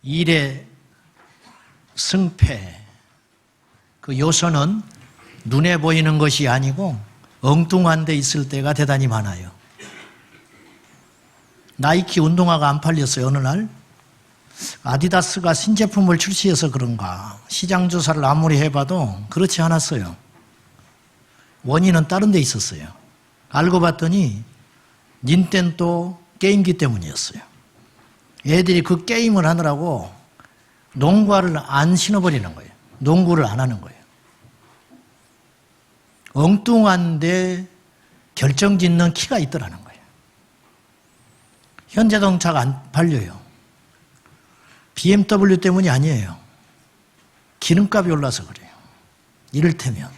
일의 승패, 그 요소는 눈에 보이는 것이 아니고 엉뚱한 데 있을 때가 대단히 많아요. 나이키 운동화가 안 팔렸어요. 어느 날 아디다스가 신제품을 출시해서 그런가 시장 조사를 아무리 해봐도 그렇지 않았어요. 원인은 다른 데 있었어요. 알고 봤더니 닌텐도 게임기 때문이었어요. 애들이 그 게임을 하느라고 농구화를 안 신어버리는 거예요. 농구를 안 하는 거예요. 엉뚱한데 결정짓는 키가 있더라는 거예요. 현대자동차가 안 팔려요. BMW 때문이 아니에요. 기름값이 올라서 그래요. 이를테면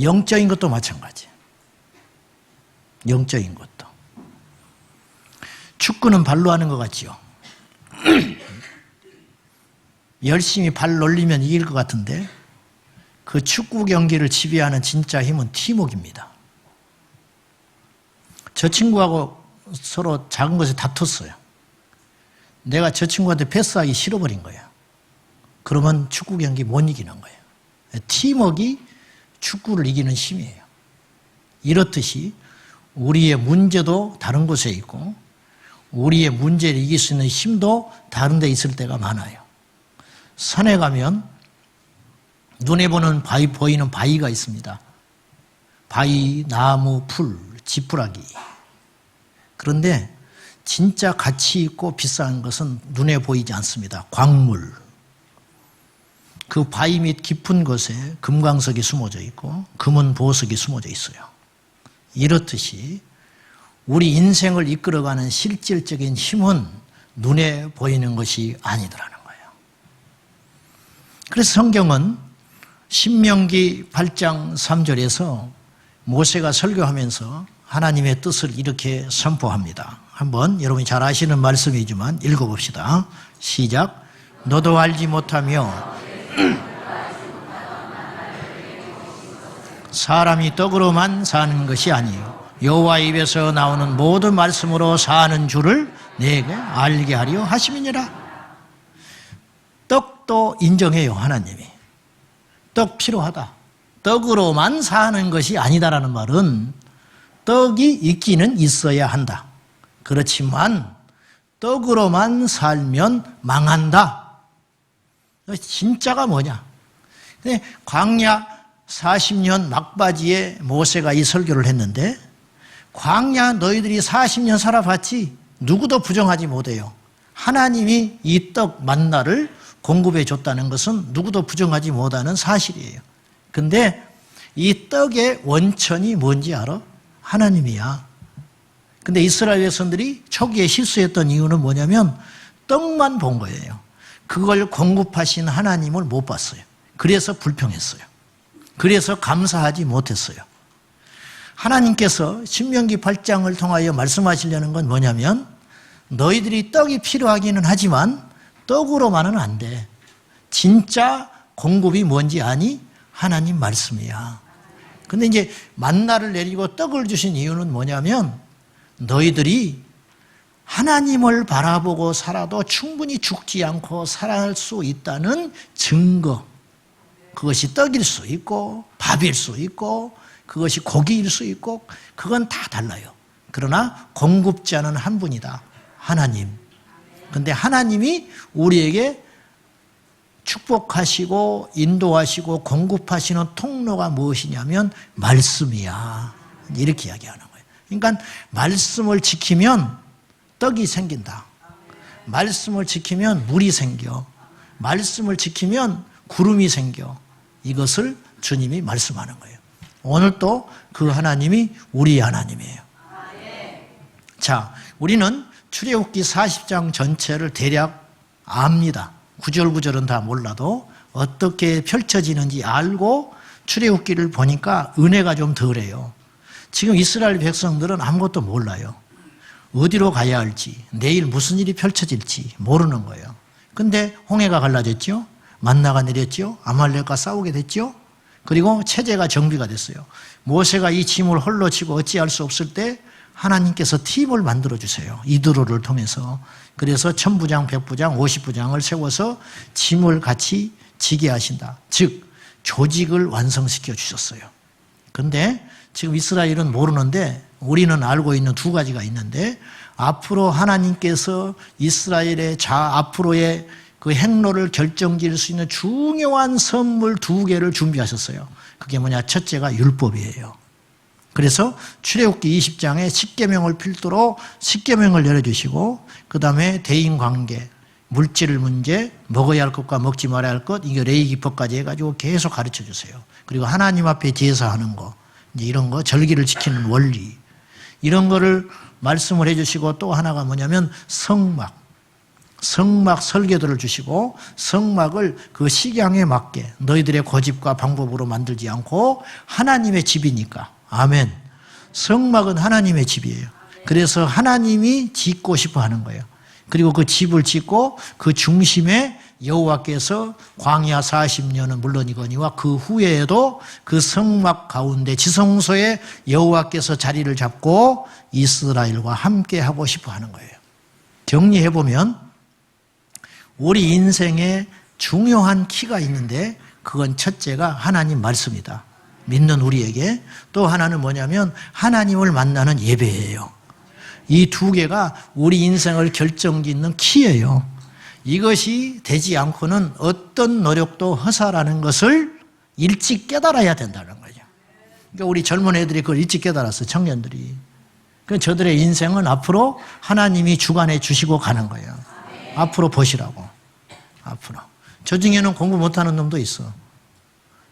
영적인 것도 마찬가지예요. 영적인 것도. 축구는 발로 하는 것 같지요. 열심히 발 놀리면 이길 것 같은데 그 축구 경기를 지배하는 진짜 힘은 팀워크입니다. 저 친구하고 서로 작은 것에 다퉜어요. 내가 저 친구한테 패스하기 싫어버린 거야. 그러면 축구 경기 못 이기는 거예요. 팀워크가 축구를 이기는 힘이에요. 이렇듯이 우리의 문제도 다른 곳에 있고 우리의 문제를 이길 수 있는 힘도 다른 데 있을 때가 많아요. 산에 가면 눈에 보이는 바위가 있습니다. 바위, 나무, 풀, 지푸라기. 그런데 진짜 가치 있고 비싼 것은 눈에 보이지 않습니다. 광물. 그 바위 밑 깊은 곳에 금광석이 숨어져 있고 금은 보석이 숨어져 있어요. 이렇듯이 우리 인생을 이끌어가는 실질적인 힘은 눈에 보이는 것이 아니더라는 거예요. 그래서 성경은 신명기 8장 3절에서 모세가 설교하면서 하나님의 뜻을 이렇게 선포합니다. 한번 여러분이 잘 아시는 말씀이지만 읽어봅시다. 시작. 너도 알지 못하며 사람이 떡으로만 사는 것이 아니요 여호와 입에서 나오는 모든 말씀으로 사는 줄을 내게 알게 하려 하심이니라. 떡도 인정해요. 하나님이. 떡 필요하다. 떡으로만 사는 것이 아니다라는 말은 떡이 있기는 있어야 한다. 그렇지만 떡으로만 살면 망한다. 진짜가 뭐냐? 광야 40년 막바지에 모세가 이 설교를 했는데 광야 너희들이 40년 살아봤지 누구도 부정하지 못해요. 하나님이 이 떡 만나를 공급해 줬다는 것은 누구도 부정하지 못하는 사실이에요. 근데 이 떡의 원천이 뭔지 알아? 하나님이야. 근데 이스라엘 백성들이 초기에 실수했던 이유는 뭐냐면 떡만 본 거예요. 그걸 공급하신 하나님을 못 봤어요. 그래서 불평했어요. 그래서 감사하지 못했어요. 하나님께서 신명기 8장을 통하여 말씀하시려는 건 뭐냐면 너희들이 떡이 필요하기는 하지만 떡으로만은 안 돼. 진짜 공급이 뭔지 아니? 하나님 말씀이야. 근데 이제 만나를 내리고 떡을 주신 이유는 뭐냐면 너희들이 하나님을 바라보고 살아도 충분히 죽지 않고 살아갈 수 있다는 증거. 그것이 떡일 수 있고 밥일 수 있고 그것이 고기일 수 있고 그건 다 달라요. 그러나 공급자는 한 분이다. 하나님. 근데 하나님이 우리에게 축복하시고 인도하시고 공급하시는 통로가 무엇이냐면 말씀이야. 이렇게 이야기하는 거예요. 그러니까 말씀을 지키면 떡이 생긴다. 말씀을 지키면 물이 생겨. 말씀을 지키면 구름이 생겨. 이것을 주님이 말씀하는 거예요. 오늘 또 그 하나님이 우리 하나님이에요. 자, 우리는 출애굽기 40장 전체를 대략 압니다. 구절구절은 다 몰라도 어떻게 펼쳐지는지 알고 출애굽기를 보니까 은혜가 좀 덜해요. 지금 이스라엘 백성들은 아무것도 몰라요. 어디로 가야 할지, 내일 무슨 일이 펼쳐질지 모르는 거예요. 근데 홍해가 갈라졌죠? 만나가 내렸죠? 아말렉과 싸우게 됐죠? 그리고 체제가 정비가 됐어요. 모세가 이 짐을 홀로 지고 어찌할 수 없을 때 하나님께서 팀을 만들어주세요. 이드로를 통해서. 그래서 1000부장, 100부장, 50부장을 세워서 짐을 같이 지게 하신다. 즉 조직을 완성시켜 주셨어요. 그런데 지금 이스라엘은 모르는데 우리는 알고 있는 두 가지가 있는데, 앞으로 하나님께서 이스라엘의 앞으로의 그 행로를 결정지을 수 있는 중요한 선물 2개를 준비하셨어요. 그게 뭐냐? 첫째가 율법이에요. 그래서 출애굽기 20장에 10계명을 필두로 10계명을 내려주시고, 그 다음에 대인관계, 물질 문제, 먹어야 할 것과 먹지 말아야 할 것, 이게 레위기법까지 해가지고 계속 가르쳐 주세요. 그리고 하나님 앞에 제사하는 거, 이제 이런 거, 절기를 지키는 원리, 이런 거를 말씀을 해주시고, 또 하나가 뭐냐면 성막 설계도를 주시고, 성막을 그 식양에 맞게 너희들의 고집과 방법으로 만들지 않고 하나님의 집이니까. 아멘. 성막은 하나님의 집이에요. 그래서 하나님이 짓고 싶어 하는 거예요. 그리고 그 집을 짓고 그 중심에 여호와께서 광야 40년은 물론이거니와 그 후에도 그 성막 가운데 지성소에 여호와께서 자리를 잡고 이스라엘과 함께 하고 싶어 하는 거예요. 정리해보면 우리 인생에 중요한 키가 있는데, 그건 첫째가 하나님 말씀이다. 믿는 우리에게. 또 하나는 뭐냐면 하나님을 만나는 예배예요. 이 2개가 우리 인생을 결정짓는 키예요. 이것이 되지 않고는 어떤 노력도 허사라는 것을 일찍 깨달아야 된다는 거죠. 그러니까 우리 젊은 애들이 그걸 일찍 깨달았어요. 청년들이. 그러니까 저들의 인생은 앞으로 하나님이 주관해 주시고 가는 거예요. 앞으로 보시라고. 앞으로. 저 중에는 공부 못하는 놈도 있어.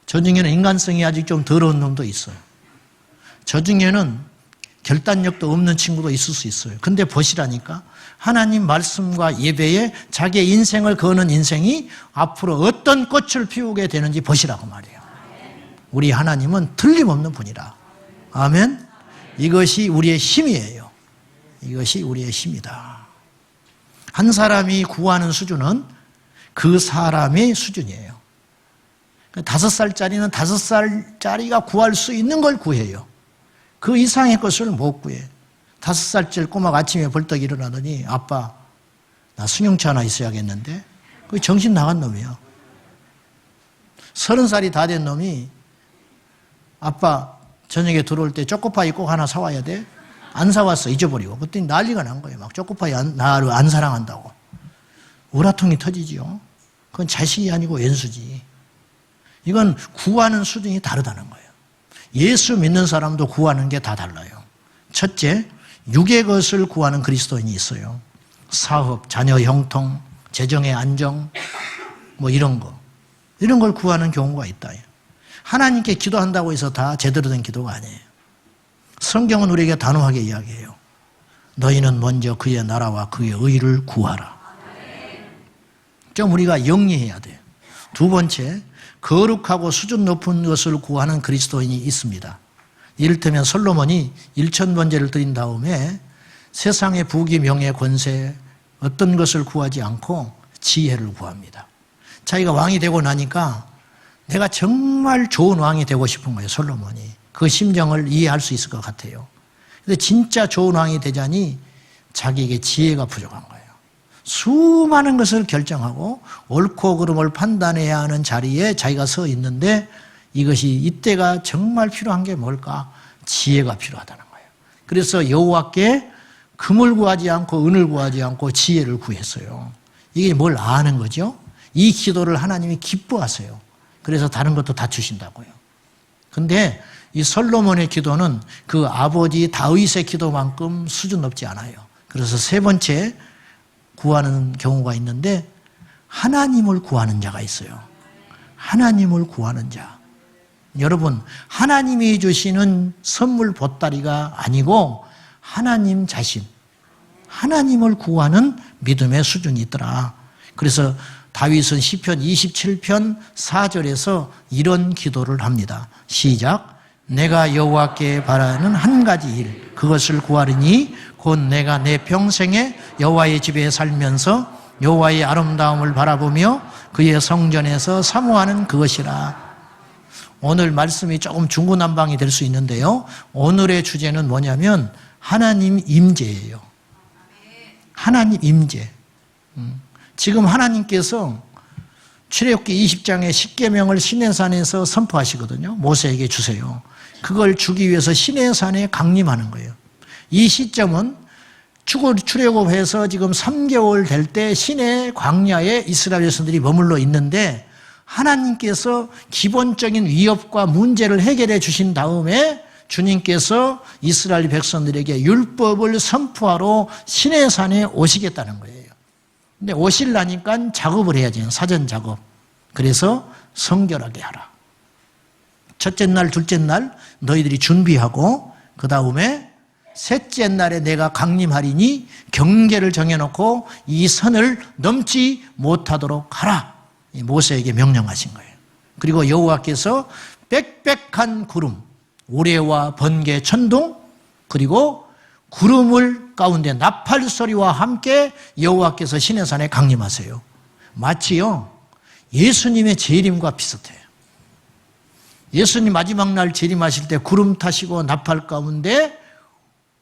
저 중에는 인간성이 아직 좀 더러운 놈도 있어요. 저 중에는 결단력도 없는 친구도 있을 수 있어요. 근데 보시라니까. 하나님 말씀과 예배에 자기의 인생을 거는 인생이 앞으로 어떤 꽃을 피우게 되는지 보시라고 말이에요. 우리 하나님은 틀림없는 분이라. 아멘. 이것이 우리의 힘이에요. 이것이 우리의 힘이다. 한 사람이 구하는 수준은 그 사람의 수준이에요. 5살짜리는 5살짜리가 구할 수 있는 걸 구해요. 그 이상의 것을 못 구해. 5살짜리 꼬마가 아침에 벌떡 일어나더니, 아빠, 나 승용차 하나 있어야겠는데? 그게 정신 나간 놈이야. 30살이 다 된 놈이, 아빠, 저녁에 들어올 때 초코파이 꼭 하나 사와야 돼? 안 사왔어. 잊어버리고. 그랬더니 난리가 난 거예요. 막 초코파이 나를 안 사랑한다고. 우라통이 터지지요. 그건 자식이 아니고 왼수지. 이건 구하는 수준이 다르다는 거예요. 예수 믿는 사람도 구하는 게 다 달라요. 첫째, 육의 것을 구하는 그리스도인이 있어요. 사업, 자녀 형통, 재정의 안정, 뭐 이런 거. 이런 걸 구하는 경우가 있다. 하나님께 기도한다고 해서 다 제대로 된 기도가 아니에요. 성경은 우리에게 단호하게 이야기해요. 너희는 먼저 그의 나라와 그의 의를 구하라. 좀 우리가 영리해야 돼요. 두 번째, 거룩하고 수준 높은 것을 구하는 그리스도인이 있습니다. 이를테면 솔로몬이 1000번제를 드린 다음에 세상의 부귀, 명예, 권세 어떤 것을 구하지 않고 지혜를 구합니다. 자기가 왕이 되고 나니까 내가 정말 좋은 왕이 되고 싶은 거예요, 솔로몬이. 그 심정을 이해할 수 있을 것 같아요. 근데 진짜 좋은 왕이 되자니 자기에게 지혜가 부족한 거예요. 수많은 것을 결정하고 옳고 그름을 판단해야 하는 자리에 자기가 서 있는데, 이것이 이때가 정말 필요한 게 뭘까? 지혜가 필요하다는 거예요. 그래서 여호와께 금을 구하지 않고 은을 구하지 않고 지혜를 구했어요. 이게 뭘 아는 거죠? 이 기도를 하나님이 기뻐하세요. 그래서 다른 것도 다 주신다고요. 근데 이 솔로몬의 기도는 그 아버지 다윗의 기도만큼 수준 높지 않아요. 그래서 세 번째 구하는 경우가 있는데, 하나님을 구하는 자가 있어요. 하나님을 구하는 자. 여러분, 하나님이 주시는 선물 보따리가 아니고 하나님 자신, 하나님을 구하는 믿음의 수준이 있더라. 그래서 다윗은 시편 27편 4절에서 이런 기도를 합니다. 시작. 내가 여호와께 바라는 한 가지 일, 그것을 구하리니 곧 내가 내 평생에 여호와의 집에 살면서 여호와의 아름다움을 바라보며 그의 성전에서 사모하는 그것이라. 오늘 말씀이 조금 중구난방이 될 수 있는데요. 오늘의 주제는 뭐냐면 하나님 임재예요. 하나님 임재. 지금 하나님께서 출애굽기 20장의 십계명을 시내산에서 선포하시거든요. 모세에게 주세요. 그걸 주기 위해서 시내산에 강림하는 거예요. 이 시점은 출애굽해서 지금 3개월 될 때 시내 광야에 이스라엘 백성들이 머물러 있는데 하나님께서 기본적인 위협과 문제를 해결해 주신 다음에 주님께서 이스라엘 백성들에게 율법을 선포하러 시내산에 오시겠다는 거예요. 근데 오시려니까 작업을 해야지, 사전 작업. 그래서 성결하게 하라. 첫째 날, 둘째 날 너희들이 준비하고 그 다음에 셋째 날에 내가 강림하리니 경계를 정해놓고 이 선을 넘지 못하도록 하라. 모세에게 명령하신 거예요. 그리고 여호와께서 빽빽한 구름, 우레와 번개, 천둥, 그리고 구름을 가운데 나팔 소리와 함께 여호와께서 시내산에 강림하세요. 마치요 예수님의 재림과 비슷해요. 예수님 마지막 날 재림하실 때 구름 타시고 나팔 가운데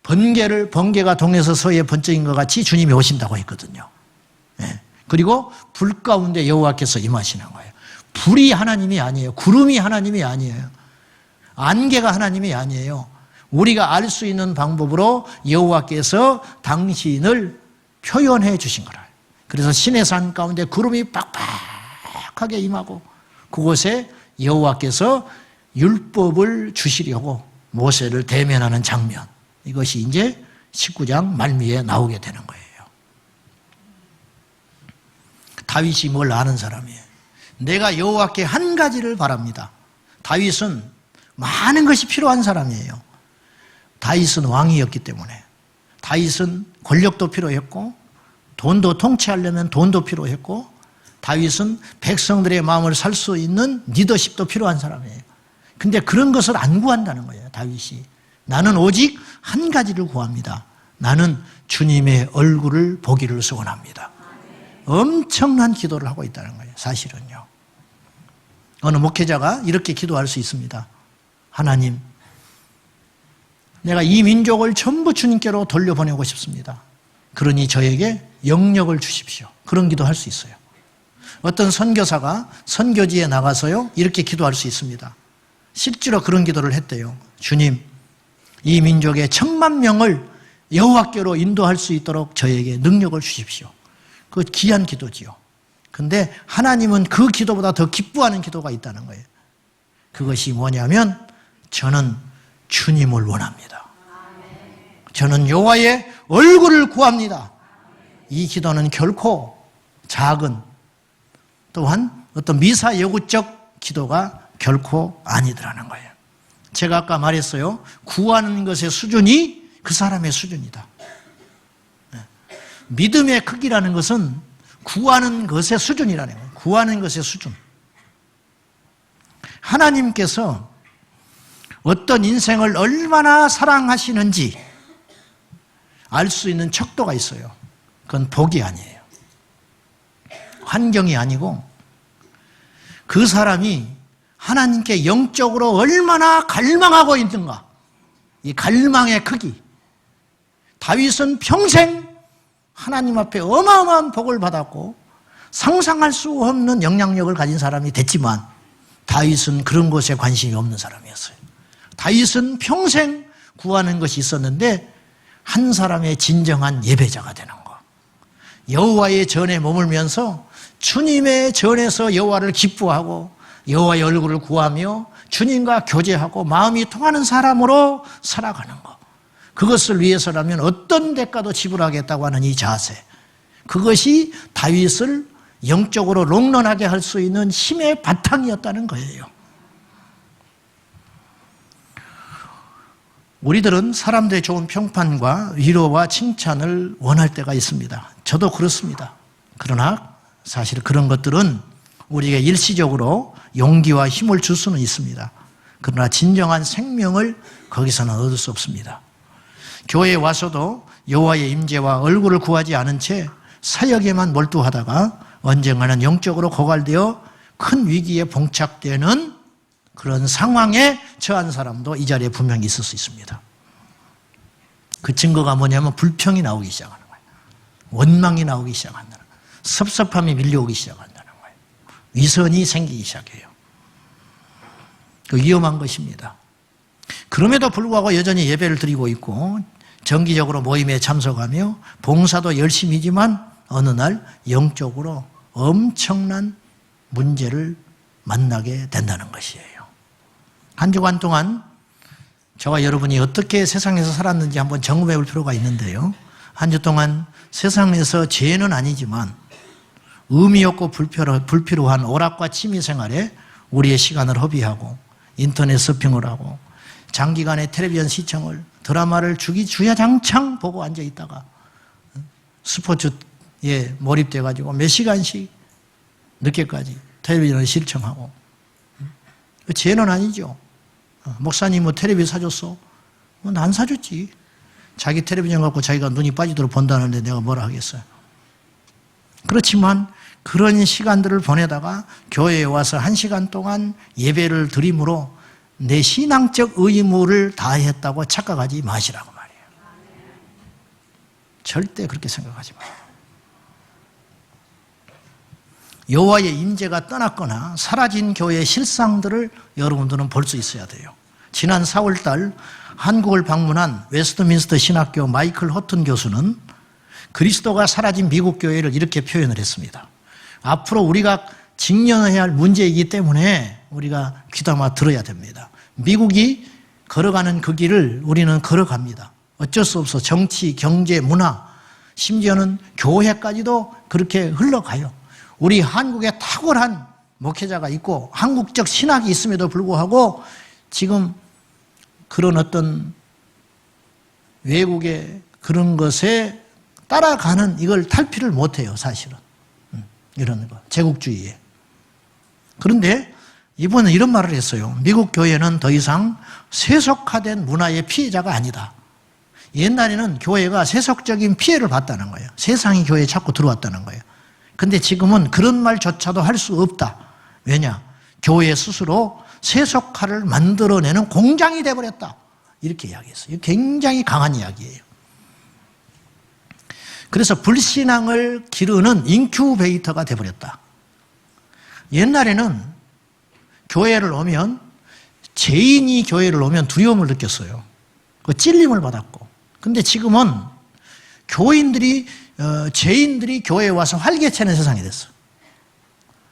번개가 동에서 서에 번쩍인 것 같이 주님이 오신다고 했거든요. 네. 그리고 불 가운데 여호와께서 임하시는 거예요. 불이 하나님이 아니에요. 구름이 하나님이 아니에요. 안개가 하나님이 아니에요. 우리가 알 수 있는 방법으로 여호와께서 당신을 표현해 주신 거라. 그래서 시내산 가운데 구름이 빡빡하게 임하고 그곳에 여호와께서 율법을 주시려고 모세를 대면하는 장면. 이것이 이제 19장 말미에 나오게 되는 거예요. 다윗이 뭘 아는 사람이에요. 내가 여호와께 한 가지를 바랍니다. 다윗은 많은 것이 필요한 사람이에요. 다윗은 왕이었기 때문에. 다윗은 권력도 필요했고 돈도 통치하려면 돈도 필요했고 다윗은 백성들의 마음을 살 수 있는 리더십도 필요한 사람이에요. 근데 그런 것을 안 구한다는 거예요. 다윗이. 나는 오직 한 가지를 구합니다. 나는 주님의 얼굴을 보기를 소원합니다. 엄청난 기도를 하고 있다는 거예요. 사실은요. 어느 목회자가 이렇게 기도할 수 있습니다. 하나님, 내가 이 민족을 전부 주님께로 돌려보내고 싶습니다. 그러니 저에게 영역을 주십시오. 그런 기도할 수 있어요. 어떤 선교사가 선교지에 나가서요 이렇게 기도할 수 있습니다. 실제로 그런 기도를 했대요. 주님, 이 민족의 1000만 명을 여호와께로 인도할 수 있도록 저에게 능력을 주십시오. 그 귀한 기도지요. 근데 하나님은 그 기도보다 더 기뻐하는 기도가 있다는 거예요. 그것이 뭐냐면 저는 주님을 원합니다. 저는 여호와의 얼굴을 구합니다. 이 기도는 결코 작은 또한 어떤 미사여구적 기도가 결코 아니더라는 거예요. 제가 아까 말했어요. 구하는 것의 수준이 그 사람의 수준이다. 믿음의 크기라는 것은 구하는 것의 수준이라는 거예요. 구하는 것의 수준. 하나님께서 어떤 인생을 얼마나 사랑하시는지 알 수 있는 척도가 있어요. 그건 복이 아니에요. 환경이 아니고 그 사람이 하나님께 영적으로 얼마나 갈망하고 있는가. 이 갈망의 크기. 다윗은 평생 하나님 앞에 어마어마한 복을 받았고 상상할 수 없는 영향력을 가진 사람이 됐지만 다윗은 그런 것에 관심이 없는 사람이었어요. 다윗은 평생 구하는 것이 있었는데 한 사람의 진정한 예배자가 되는 것. 여호와의 전에 머물면서 주님의 전에서 여호와를 기뻐하고 여호와의 얼굴을 구하며 주님과 교제하고 마음이 통하는 사람으로 살아가는 것. 그것을 위해서라면 어떤 대가도 지불하겠다고 하는 이 자세. 그것이 다윗을 영적으로 롱런하게 할 수 있는 힘의 바탕이었다는 거예요. 우리들은 사람들의 좋은 평판과 위로와 칭찬을 원할 때가 있습니다. 저도 그렇습니다. 그러나 사실 그런 것들은 우리에게 일시적으로 용기와 힘을 줄 수는 있습니다. 그러나 진정한 생명을 거기서는 얻을 수 없습니다. 교회에 와서도 여호와의 임재와 얼굴을 구하지 않은 채 사역에만 몰두하다가 언젠가는 영적으로 고갈되어 큰 위기에 봉착되는 그런 상황에 처한 사람도 이 자리에 분명히 있을 수 있습니다. 그 증거가 뭐냐면 불평이 나오기 시작하는 거예요. 원망이 나오기 시작한다는 거예요. 섭섭함이 밀려오기 시작한다는 거예요. 위선이 생기기 시작해요. 그 위험한 것입니다. 그럼에도 불구하고 여전히 예배를 드리고 있고 정기적으로 모임에 참석하며 봉사도 열심히지만 어느 날 영적으로 엄청난 문제를 만나게 된다는 것이에요. 한 주간 동안 저와 여러분이 어떻게 세상에서 살았는지 한번 점검해 볼 필요가 있는데요. 한 주 동안 세상에서 죄는 아니지만 의미 없고 불필요한 오락과 취미 생활에 우리의 시간을 허비하고 인터넷 서핑을 하고 장기간의 텔레비전 시청을 드라마를 주야장창 보고 앉아 있다가 스포츠에 몰입돼 가지고 몇 시간씩 늦게까지 텔레비전을 시청하고 죄는 아니죠. 목사님 뭐 텔레비전 사줬어? 난 사줬지. 자기 텔레비전 갖고 자기가 눈이 빠지도록 본다는데 내가 뭐라 하겠어요. 그렇지만 그런 시간들을 보내다가 교회에 와서 1시간 동안 예배를 드림으로 내 신앙적 의무를 다했다고 착각하지 마시라고 말이에요. 절대 그렇게 생각하지 마세요. 여호와의 임재가 떠났거나 사라진 교회의 실상들을 여러분들은 볼 수 있어야 돼요. 지난 4월 달 한국을 방문한 웨스트민스터 신학교 마이클 허튼 교수는 그리스도가 사라진 미국 교회를 이렇게 표현을 했습니다. 앞으로 우리가 직면해야 할 문제이기 때문에 우리가 귀담아 들어야 됩니다. 미국이 걸어가는 그 길을 우리는 걸어갑니다. 어쩔 수 없어. 정치, 경제, 문화, 심지어는 교회까지도 그렇게 흘러가요. 우리 한국에 탁월한 목회자가 있고 한국적 신학이 있음에도 불구하고 지금 그런 어떤 외국의 그런 것에 따라가는 이걸 탈피를 못해요, 사실은. 이런 거, 제국주의에. 그런데 이번에 이런 말을 했어요. 미국 교회는 더 이상 세속화된 문화의 피해자가 아니다. 옛날에는 교회가 세속적인 피해를 봤다는 거예요. 세상이 교회에 자꾸 들어왔다는 거예요. 근데 지금은 그런 말조차도 할 수 없다. 왜냐? 교회 스스로 세속화를 만들어내는 공장이 되어버렸다. 이렇게 이야기했어요. 굉장히 강한 이야기예요. 그래서 불신앙을 기르는 인큐베이터가 되어버렸다. 옛날에는 교회를 오면 죄인이 교회를 오면 두려움을 느꼈어요. 찔림을 받았고. 근데 지금은 교인들이 죄인들이 교회에 와서 활개치는 세상이 됐어.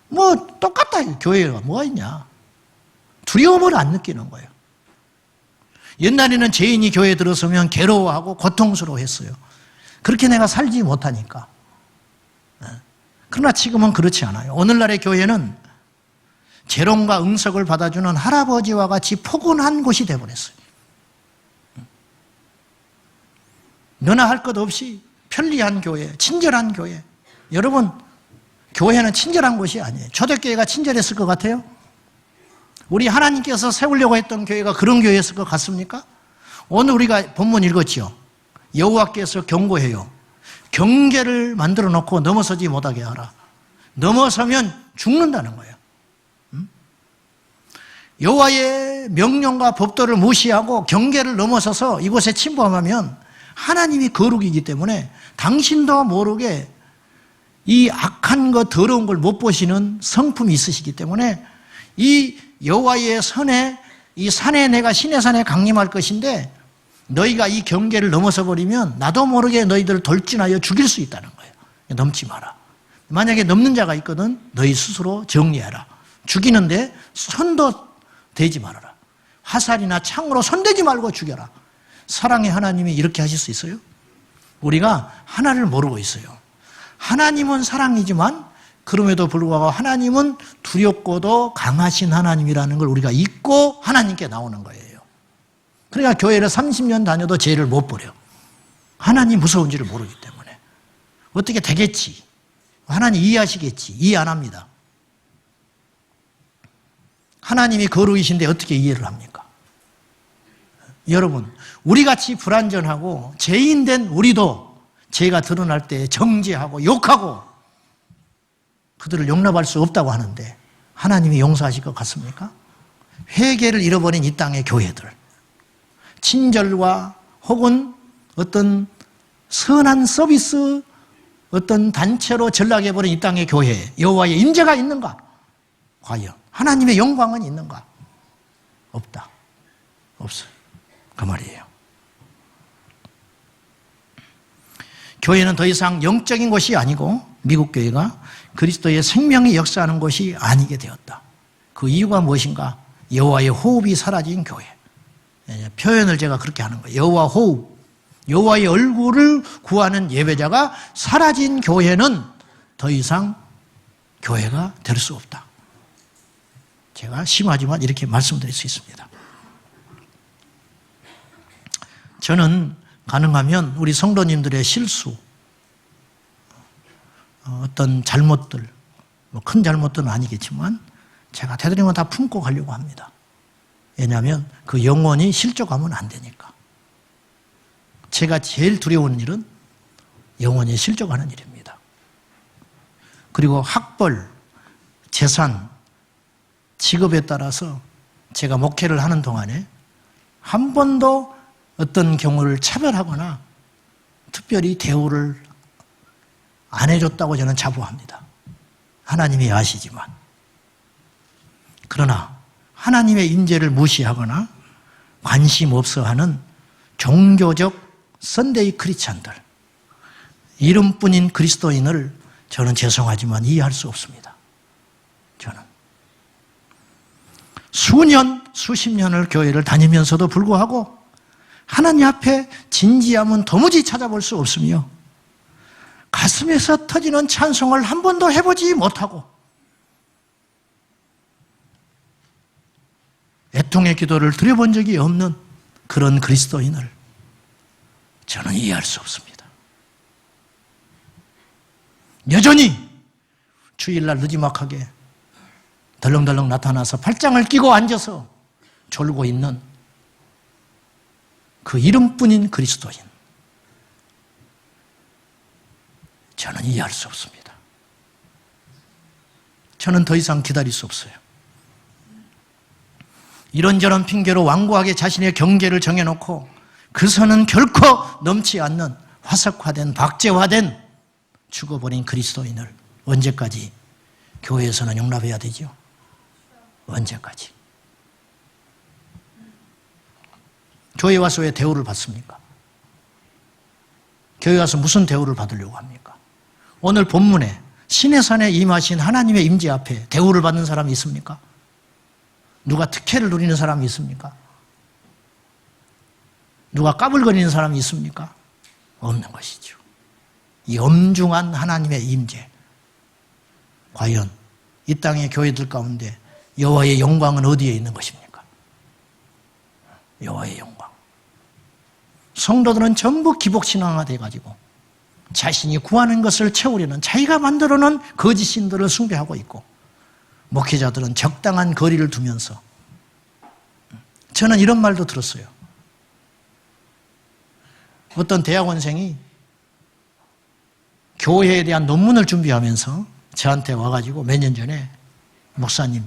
뭐 똑같다. 교회가 뭐가 있냐. 두려움을 안 느끼는 거예요. 옛날에는 죄인이 교회에 들어서면 괴로워하고 고통스러워했어요. 그렇게 내가 살지 못하니까. 그러나 지금은 그렇지 않아요. 오늘날의 교회는 재롱과 응석을 받아주는 할아버지와 같이 포근한 곳이 되어버렸어요. 너나 할 것 없이 편리한 교회, 친절한 교회. 여러분, 교회는 친절한 곳이 아니에요. 초대교회가 친절했을 것 같아요? 우리 하나님께서 세우려고 했던 교회가 그런 교회였을 것 같습니까? 오늘 우리가 본문 읽었죠. 여호와께서 경고해요. 경계를 만들어 놓고 넘어서지 못하게 하라. 넘어서면 죽는다는 거예요. 여호와의 명령과 법도를 무시하고 경계를 넘어서서 이곳에 침범하면 하나님이 거룩이기 때문에 당신도 모르게 이 악한 것, 더러운 걸 못 보시는 성품이 있으시기 때문에 이 여호와의 선에, 이 산에 내가 신의 산에 강림할 것인데 너희가 이 경계를 넘어서 버리면 나도 모르게 너희들을 돌진하여 죽일 수 있다는 거예요. 넘지 마라. 만약에 넘는 자가 있거든 너희 스스로 정리해라. 죽이는데 손도 대지 말아라. 화살이나 창으로 손대지 말고 죽여라. 사랑의 하나님이 이렇게 하실 수 있어요? 우리가 하나를 모르고 있어요. 하나님은 사랑이지만 그럼에도 불구하고 하나님은 두렵고도 강하신 하나님이라는 걸 우리가 잊고 하나님께 나오는 거예요. 그러니까 교회를 30년 다녀도 죄를 못 버려. 하나님 무서운지를 모르기 때문에. 어떻게 되겠지? 하나님 이해하시겠지? 이해 안 합니다. 하나님이 거룩이신데 어떻게 이해를 합니까? 여러분, 우리같이 불완전하고 죄인된 우리도 죄가 드러날 때 정죄하고 욕하고 그들을 용납할 수 없다고 하는데 하나님이 용서하실 것 같습니까? 회개를 잃어버린 이 땅의 교회들, 친절과 혹은 어떤 선한 서비스 어떤 단체로 전락해버린 이 땅의 교회에 여호와의 임재가 있는가? 과연 하나님의 영광은 있는가? 없다. 없어요. 그 말이에요. 교회는 더 이상 영적인 곳이 아니고 미국 교회가 그리스도의 생명이 역사하는 곳이 아니게 되었다. 그 이유가 무엇인가? 여호와의 호흡이 사라진 교회. 표현을 제가 그렇게 하는 거예요. 여호와 호흡, 여호와의 얼굴을 구하는 예배자가 사라진 교회는 더 이상 교회가 될 수 없다. 제가 심하지만 이렇게 말씀드릴 수 있습니다. 저는 가능하면 우리 성도님들의 실수, 어떤 잘못들, 큰 잘못들은 아니겠지만 제가 되도록이면 다 품고 가려고 합니다. 왜냐하면 그 영혼이 실족하면 안 되니까. 제가 제일 두려운 일은 영혼이 실족하는 일입니다. 그리고 학벌, 재산, 직업에 따라서 제가 목회를 하는 동안에 한 번도 어떤 경우를 차별하거나 특별히 대우를 안 해줬다고 저는 자부합니다. 하나님이 아시지만. 그러나 하나님의 임재를 무시하거나 관심 없어 하는 종교적 선데이 크리스찬들, 이름뿐인 그리스도인을 저는 죄송하지만 이해할 수 없습니다. 저는 수년, 수십 년을 교회를 다니면서도 불구하고 하나님 앞에 진지함은 도무지 찾아볼 수 없으며 가슴에서 터지는 찬송을 한 번도 해보지 못하고 애통의 기도를 드려본 적이 없는 그런 그리스도인을 저는 이해할 수 없습니다. 여전히 주일날 늦지막하게 덜렁덜렁 나타나서 팔짱을 끼고 앉아서 졸고 있는 그 이름뿐인 그리스도인, 저는 이해할 수 없습니다. 저는 더 이상 기다릴 수 없어요. 이런저런 핑계로 완고하게 자신의 경계를 정해놓고 그 선은 결코 넘지 않는 화석화된, 박제화된 죽어버린 그리스도인을 언제까지 교회에서는 용납해야 되죠? 언제까지? 교회 와서 왜 대우를 받습니까? 교회 와서 무슨 대우를 받으려고 합니까? 오늘 본문에 신의 산에 임하신 하나님의 임재 앞에 대우를 받는 사람이 있습니까? 누가 특혜를 누리는 사람이 있습니까? 누가 까불거리는 사람이 있습니까? 없는 것이죠. 이 엄중한 하나님의 임재, 과연 이 땅의 교회들 가운데 여호와의 영광은 어디에 있는 것입니까? 여호와의 영광. 성도들은 전부 기복신앙화돼가지고 자신이 구하는 것을 채우려는 자기가 만들어놓은 거짓 신들을 숭배하고 있고, 목회자들은 적당한 거리를 두면서, 저는 이런 말도 들었어요. 어떤 대학원생이 교회에 대한 논문을 준비하면서 저한테 와가지고 몇 년 전에, 목사님,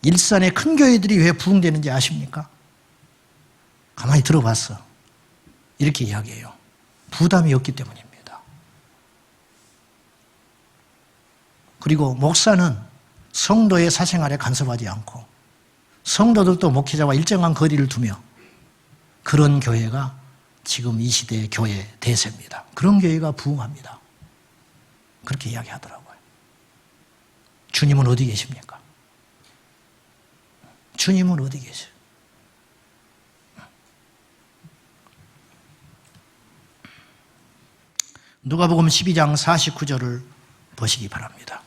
일산의 큰 교회들이 왜 부흥되는지 아십니까? 가만히 들어봤어. 이렇게 이야기해요. 부담이 없기 때문입니다. 그리고 목사는 성도의 사생활에 간섭하지 않고 성도들도 목회자와 일정한 거리를 두며, 그런 교회가 지금 이 시대의 교회 대세입니다. 그런 교회가 부흥합니다. 그렇게 이야기하더라고요. 주님은 어디 계십니까? 주님은 어디 계세요? 누가복음 12장 49절을 보시기 바랍니다.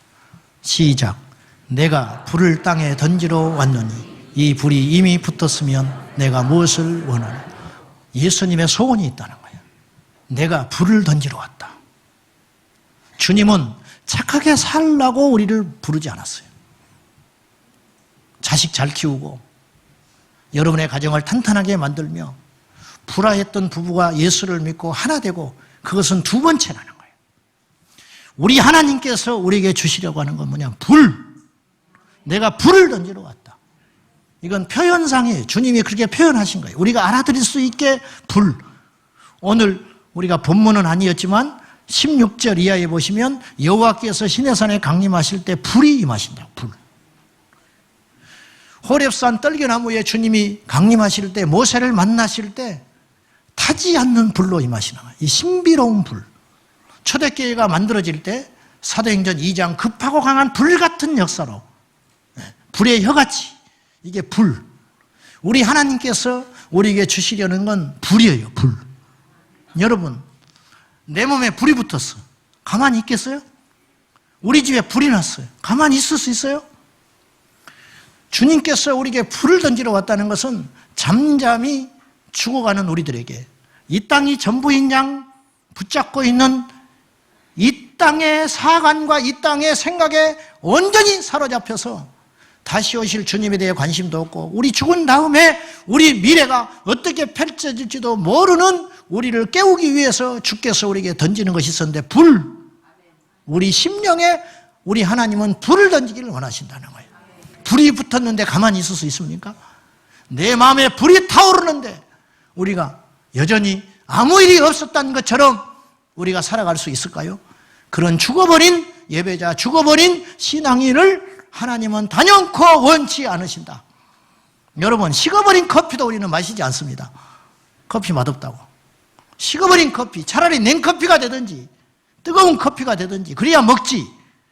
시작. 내가 불을 땅에 던지러 왔노니 이 불이 이미 붙었으면 내가 무엇을 원하나. 예수님의 소원이 있다는 거예요. 내가 불을 던지러 왔다. 주님은 착하게 살라고 우리를 부르지 않았어요. 자식 잘 키우고 여러분의 가정을 탄탄하게 만들며 불화했던 부부가 예수를 믿고 하나 되고, 그것은 두 번째라는 거예요. 우리 하나님께서 우리에게 주시려고 하는 건 뭐냐? 불. 내가 불을 던지러 왔다. 이건 표현상이에요. 주님이 그렇게 표현하신 거예요. 우리가 알아들을 수 있게 불. 오늘 우리가 본문은 아니었지만 16절 이하에 보시면 여호와께서 시내산에 강림하실 때 불이 임하신다. 불. 호렙산 떨겨나무에 주님이 강림하실 때, 모세를 만나실 때 타지 않는 불로 임하시는 거예요. 이 신비로운 불. 초대교회가 만들어질 때 사도행전 2장 급하고 강한 불 같은 역사로, 불의 혀같이, 이게 불. 우리 하나님께서 우리에게 주시려는 건 불이에요. 불. 여러분, 내 몸에 불이 붙었어. 가만히 있겠어요? 우리 집에 불이 났어요. 가만히 있을 수 있어요? 주님께서 우리에게 불을 던지러 왔다는 것은 잠잠히 죽어가는 우리들에게 이 땅이 전부인 양 붙잡고 있는 이 땅의 사관과 이 땅의 생각에 온전히 사로잡혀서 다시 오실 주님에 대해 관심도 없고 우리 죽은 다음에 우리 미래가 어떻게 펼쳐질지도 모르는 우리를 깨우기 위해서 주께서 우리에게 던지는 것이 있었는데 불, 우리 심령에 우리 하나님은 불을 던지기를 원하신다는 거예요. 불이 붙었는데 가만히 있을 수 있습니까? 내 마음에 불이 타오르는데 우리가 여전히 아무 일이 없었다는 것처럼 우리가 살아갈 수 있을까요? 그런 죽어버린 예배자, 죽어버린 신앙인을 하나님은 단연코 원치 않으신다. 여러분, 식어버린 커피도 우리는 마시지 않습니다. 커피 맛없다고. 식어버린 커피, 차라리 냉커피가 되든지 뜨거운 커피가 되든지 그래야 먹지,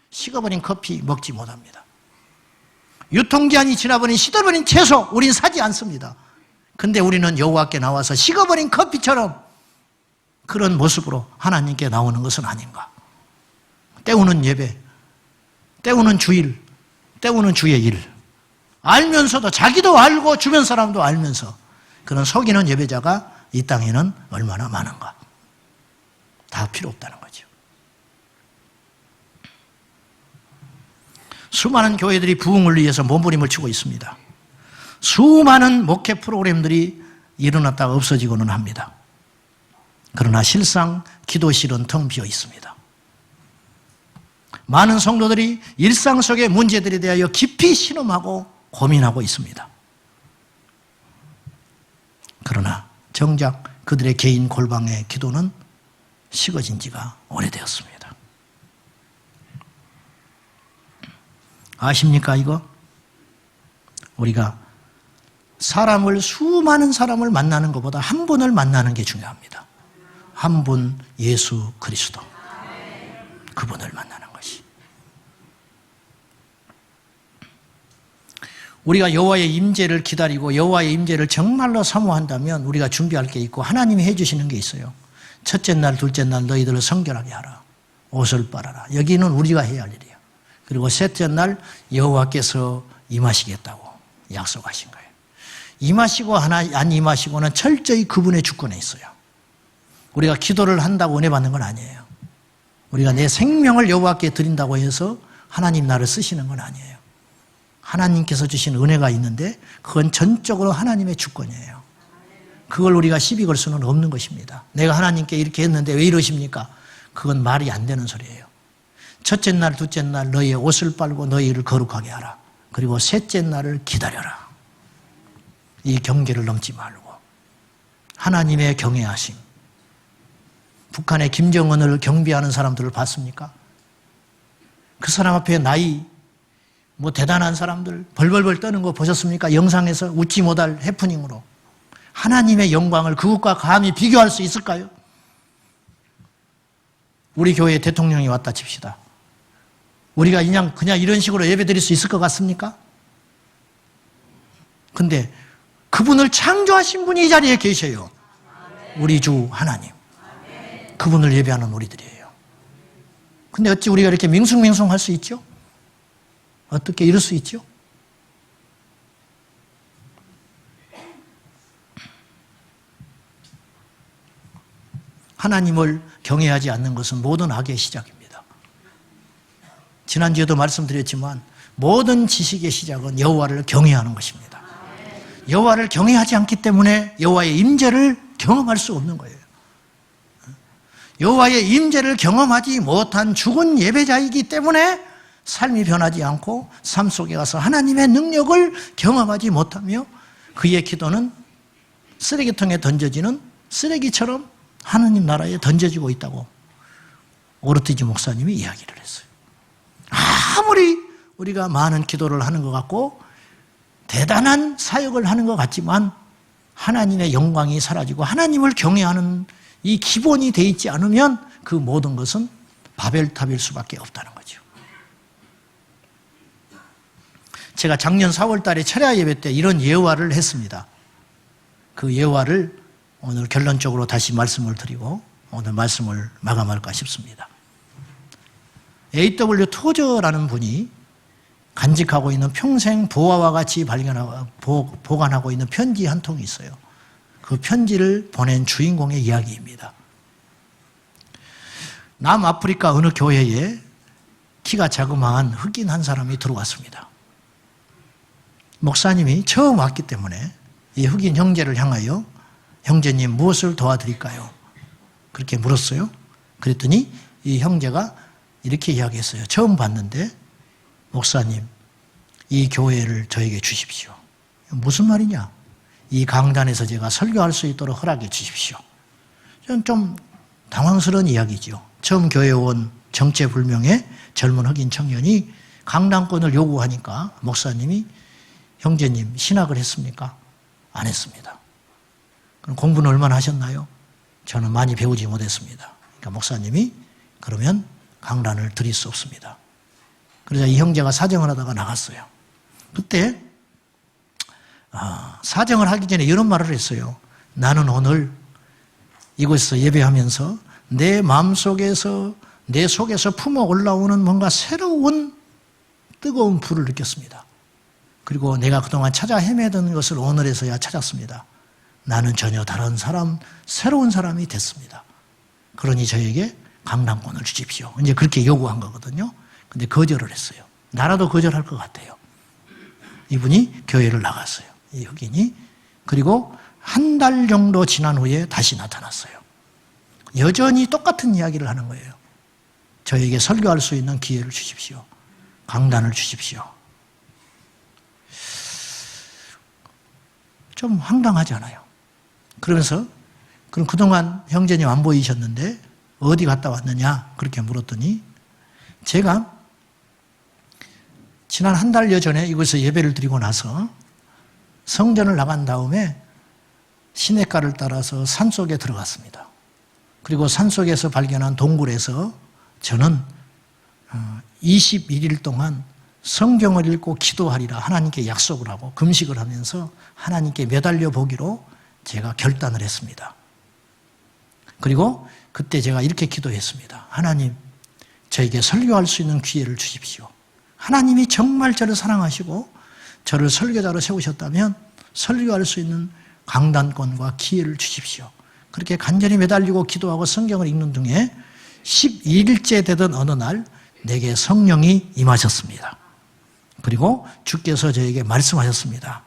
식어버린 커피 먹지 못합니다. 유통기한이 지나버린 시들어버린 채소 우린 사지 않습니다. 근데 우리는 여호와께 나와서 식어버린 커피처럼 그런 모습으로 하나님께 나오는 것은 아닌가. 때우는 예배, 때우는 주일, 때우는 주의 일, 알면서도, 자기도 알고 주변 사람도 알면서 그런 속이는 예배자가 이 땅에는 얼마나 많은가. 다 필요 없다는 거죠. 수많은 교회들이 부흥을 위해서 몸부림을 치고 있습니다. 수많은 목회 프로그램들이 일어났다가 없어지고는 합니다. 그러나 실상 기도실은 텅 비어 있습니다. 많은 성도들이 일상 속의 문제들에 대하여 깊이 신음하고 고민하고 있습니다. 그러나 정작 그들의 개인 골방의 기도는 식어진 지가 오래되었습니다. 아십니까 이거? 우리가 수많은 사람을 만나는 것보다 한 분을 만나는 게 중요합니다. 한 분, 예수 그리스도. 그분을 만나는 것이. 우리가 여호와의 임재를 기다리고 여호와의 임재를 정말로 사모한다면 우리가 준비할 게 있고 하나님이 해주시는 게 있어요. 첫째 날, 둘째 날 너희들을 성결하게 하라. 옷을 빨아라. 여기는 우리가 해야 할 일이에요. 그리고 셋째 날 여호와께서 임하시겠다고 약속하신 거예요. 임하시고 안 임하시고는 철저히 그분의 주권에 있어요. 우리가 기도를 한다고 은혜 받는 건 아니에요. 우리가 내 생명을 여호와께 드린다고 해서 하나님 나를 쓰시는 건 아니에요. 하나님께서 주신 은혜가 있는데 그건 전적으로 하나님의 주권이에요. 그걸 우리가 시비 걸 수는 없는 것입니다. 내가 하나님께 이렇게 했는데 왜 이러십니까? 그건 말이 안 되는 소리예요. 첫째 날, 둘째 날 너희의 옷을 빨고 너희를 거룩하게 하라. 그리고 셋째 날을 기다려라. 이 경계를 넘지 말고 하나님의 경외하심. 북한의 김정은을 경비하는 사람들을 봤습니까? 그 사람 앞에 나이 대단한 사람들 벌벌벌 떠는 거 보셨습니까? 영상에서 웃지 못할 해프닝으로. 하나님의 영광을 그것과 감히 비교할 수 있을까요? 우리 교회에 대통령이 왔다 칩시다. 우리가 그냥 이런 식으로 예배 드릴 수 있을 것 같습니까? 근데 그분을 창조하신 분이 이 자리에 계셔요. 우리 주 하나님. 그분을 예배하는 우리들이에요. 근데 어찌 우리가 이렇게 밍숭맹숭할 수 있죠? 어떻게 이럴 수 있죠? 하나님을 경외하지 않는 것은 모든 악의 시작입니다. 지난주에도 말씀드렸지만 모든 지식의 시작은 여호와를 경외하는 것입니다. 여호와를 경외하지 않기 때문에 여호와의 임재를 경험할 수 없는 거예요. 여호와의 임재를 경험하지 못한 죽은 예배자이기 때문에 삶이 변하지 않고 삶 속에 가서 하나님의 능력을 경험하지 못하며 그의 기도는 쓰레기통에 던져지는 쓰레기처럼 하느님 나라에 던져지고 있다고 오르티지 목사님이 이야기를 했어요. 아무리 우리가 많은 기도를 하는 것 같고 대단한 사역을 하는 것 같지만 하나님의 영광이 사라지고 하나님을 경외하는 이 기본이 돼 있지 않으면 그 모든 것은 바벨탑일 수밖에 없다는 거죠. 제가 작년 4월 달에 철야 예배 때 이런 예화를 했습니다. 그 예화를 오늘 결론적으로 다시 말씀을 드리고 오늘 말씀을 마감할까 싶습니다. A.W. 토저라는 분이 간직하고 있는 평생 보화와 같이 보관하고 있는 편지 한 통이 있어요. 그 편지를 보낸 주인공의 이야기입니다. 남아프리카 어느 교회에 키가 자그마한 흑인 한 사람이 들어왔습니다. 목사님이 처음 왔기 때문에 이 흑인 형제를 향하여 형제님 무엇을 도와드릴까요? 그렇게 물었어요. 그랬더니 이 형제가 이렇게 이야기했어요. 처음 봤는데 목사님 이 교회를 저에게 주십시오. 무슨 말이냐? 이 강단에서 제가 설교할 수 있도록 허락해 주십시오. 좀 당황스러운 이야기죠. 처음 교회에 온 정체불명의 젊은 흑인 청년이 강단권을 요구하니까 목사님이 형제님 신학을 했습니까? 안 했습니다. 그럼 공부는 얼마나 하셨나요? 저는 많이 배우지 못했습니다. 그러니까 목사님이 그러면 강단을 드릴 수 없습니다. 그러자 이 형제가 사정을 하다가 나갔어요. 그때 사정을 하기 전에 이런 말을 했어요. 나는 오늘 이곳에서 예배하면서 내 마음속에서 내 속에서 품어 올라오는 뭔가 새로운 뜨거운 불을 느꼈습니다. 그리고 내가 그동안 찾아 헤매던 것을 오늘에서야 찾았습니다. 나는 전혀 다른 사람, 새로운 사람이 됐습니다. 그러니 저에게 강단권을 주십시오. 이제 그렇게 요구한 거거든요. 근데 거절을 했어요. 나라도 거절할 것 같아요. 이분이 교회를 나갔어요. 이 흑인이. 그리고 한 달 정도 지난 후에 다시 나타났어요. 여전히 똑같은 이야기를 하는 거예요. 저에게 설교할 수 있는 기회를 주십시오. 강단을 주십시오. 좀 황당하지 않아요? 그러면서 그럼 그동안 형제님 안 보이셨는데 어디 갔다 왔느냐? 그렇게 물었더니 제가 지난 한 달여 전에 이곳에서 예배를 드리고 나서 성전을 나간 다음에 시냇가를 따라서 산속에 들어갔습니다. 그리고 산속에서 발견한 동굴에서 저는 21일 동안 성경을 읽고 기도하리라 하나님께 약속을 하고 금식을 하면서 하나님께 매달려 보기로 제가 결단을 했습니다. 그리고 그때 제가 이렇게 기도했습니다. 하나님, 저에게 설교할 수 있는 기회를 주십시오. 하나님이 정말 저를 사랑하시고 저를 설교자로 세우셨다면 설교할 수 있는 강단권과 기회를 주십시오. 그렇게 간절히 매달리고 기도하고 성경을 읽는 중에 12일째 되던 어느 날 내게 성령이 임하셨습니다. 그리고 주께서 저에게 말씀하셨습니다.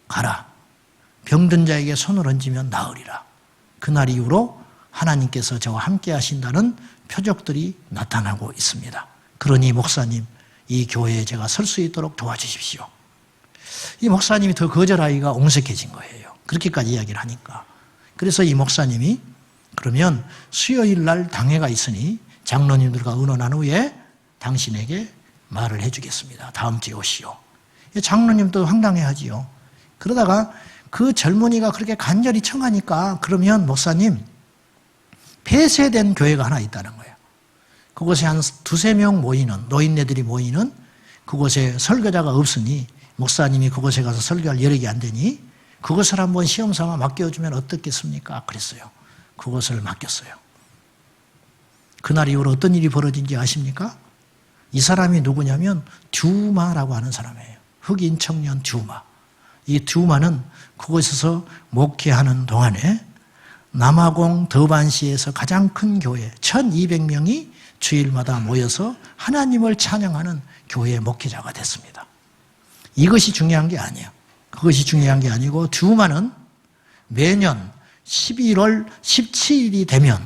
가라. 병든 자에게 손을 얹으면 나으리라. 그날 이후로 하나님께서 저와 함께 하신다는 표적들이 나타나고 있습니다. 그러니 목사님, 이 교회에 제가 설 수 있도록 도와주십시오. 이 목사님이 더 거절하기가 옹색해진 거예요. 그렇게까지 이야기를 하니까. 그래서 이 목사님이 그러면 수요일 날 당회가 있으니 장로님들과 의논한 후에 당신에게 말을 해주겠습니다. 다음 주에 오시오. 장로님도 황당해하지요. 그러다가 그 젊은이가 그렇게 간절히 청하니까 그러면 목사님 폐쇄된 교회가 하나 있다는 거예요. 그곳에 한 두세 명 모이는 노인네들이 모이는 그곳에 설교자가 없으니 목사님이 그곳에 가서 설교할 여력이 안 되니 그것을 한번 시험삼아 맡겨주면 어떻겠습니까? 그랬어요. 그것을 맡겼어요. 그날 이후로 어떤 일이 벌어진지 아십니까? 이 사람이 누구냐면 듀마라고 하는 사람이에요. 흑인 청년 듀마. 이 듀마는 그곳에서 목회하는 동안에 남아공 더반시에서 가장 큰 교회 1200명이 주일마다 모여서 하나님을 찬양하는 교회의 목회자가 됐습니다. 이것이 중요한 게 아니에요. 그것이 중요한 게 아니고 듀마는 매년 11월 17일이 되면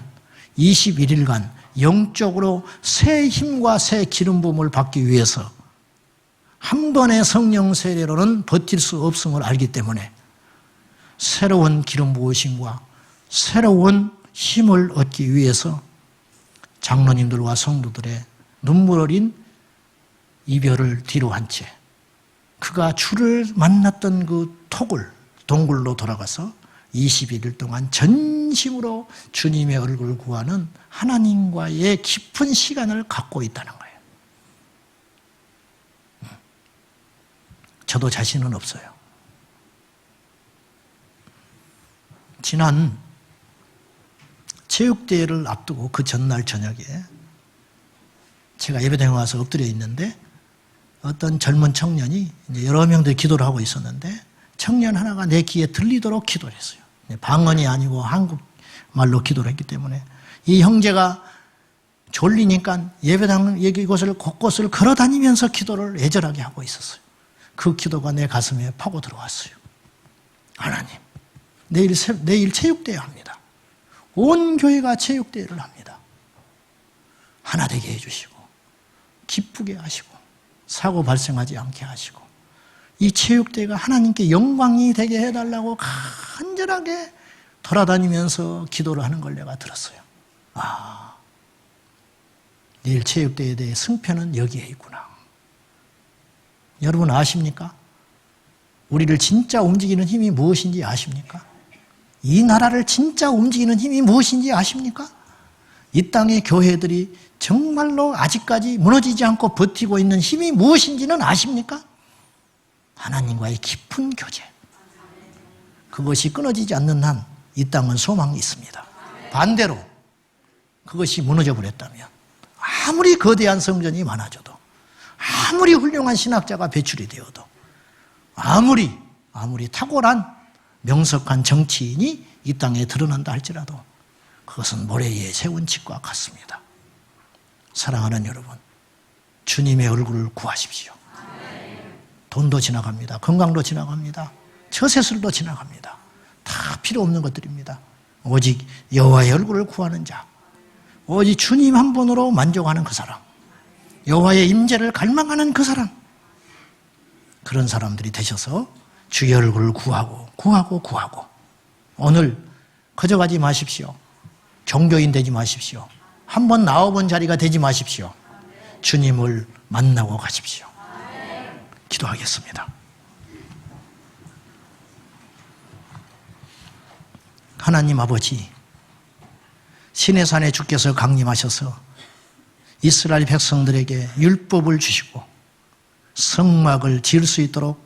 21일간 영적으로 새 힘과 새 기름 부음을 받기 위해서 한 번의 성령 세례로는 버틸 수 없음을 알기 때문에 새로운 기름 부으심과 새로운 힘을 얻기 위해서 장로님들과 성도들의 눈물 어린 이별을 뒤로 한 채 그가 주를 만났던 그 토굴, 동굴로 돌아가서 21일 동안 전심으로 주님의 얼굴을 구하는 하나님과의 깊은 시간을 갖고 있다는 거예요. 저도 자신은 없어요. 지난 체육대회를 앞두고 그 전날 저녁에 제가 예배당에 와서 엎드려 있는데 어떤 젊은 청년이 이제 여러 명들이 기도를 하고 있었는데 청년 하나가 내 귀에 들리도록 기도를 했어요. 방언이 아니고 한국말로 기도를 했기 때문에 이 형제가 졸리니까 예배당 이곳을 곳곳을 걸어다니면서 기도를 애절하게 하고 있었어요. 그 기도가 내 가슴에 파고 들어왔어요. 하나님, 내일 체육대회 합니다. 온 교회가 체육대회를 합니다. 하나 되게 해주시고 기쁘게 하시고 사고 발생하지 않게 하시고 이 체육대회가 하나님께 영광이 되게 해달라고 간절하게 돌아다니면서 기도를 하는 걸 내가 들었어요. 아, 내일 체육대회에 대해 승패는 여기에 있구나. 여러분 아십니까? 우리를 진짜 움직이는 힘이 무엇인지 아십니까? 이 나라를 진짜 움직이는 힘이 무엇인지 아십니까? 이 땅의 교회들이 정말로 아직까지 무너지지 않고 버티고 있는 힘이 무엇인지는 아십니까? 하나님과의 깊은 교제. 그것이 끊어지지 않는 한 이 땅은 소망이 있습니다. 반대로 그것이 무너져 버렸다면 아무리 거대한 성전이 많아져도 아무리 훌륭한 신학자가 배출이 되어도 아무리 탁월한 명석한 정치인이 이 땅에 드러난다 할지라도 그것은 모래 위에 세운 집과 같습니다. 사랑하는 여러분, 주님의 얼굴을 구하십시오. 돈도 지나갑니다. 건강도 지나갑니다. 처세술도 지나갑니다. 다 필요 없는 것들입니다. 오직 여호와의 얼굴을 구하는 자, 오직 주님 한 분으로 만족하는 그 사람, 여호와의 임재를 갈망하는 그 사람, 그런 사람들이 되셔서 주의 얼굴을 구하고 오늘 커져가지 마십시오. 종교인 되지 마십시오. 한번 나와본 자리가 되지 마십시오. 주님을 만나고 가십시오. 기도하겠습니다. 하나님 아버지, 시내산에 주께서 강림하셔서 이스라엘 백성들에게 율법을 주시고 성막을 지을 수 있도록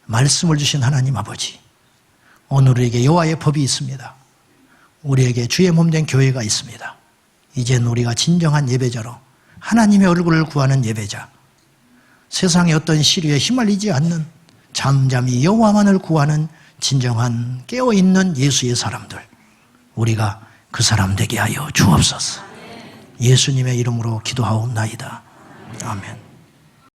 말씀을 주신 하나님 아버지, 오늘 우리에게 여호와의 법이 있습니다. 우리에게 주의 몸된 교회가 있습니다. 이젠 우리가 진정한 예배자로 하나님의 얼굴을 구하는 예배자, 세상의 어떤 시류에 휘말리지 않는 잠잠히 여호와만을 구하는 진정한 깨어있는 예수의 사람들, 우리가 그 사람 되게 하여 주옵소서. 예수님의 이름으로 기도하옵나이다. 아멘.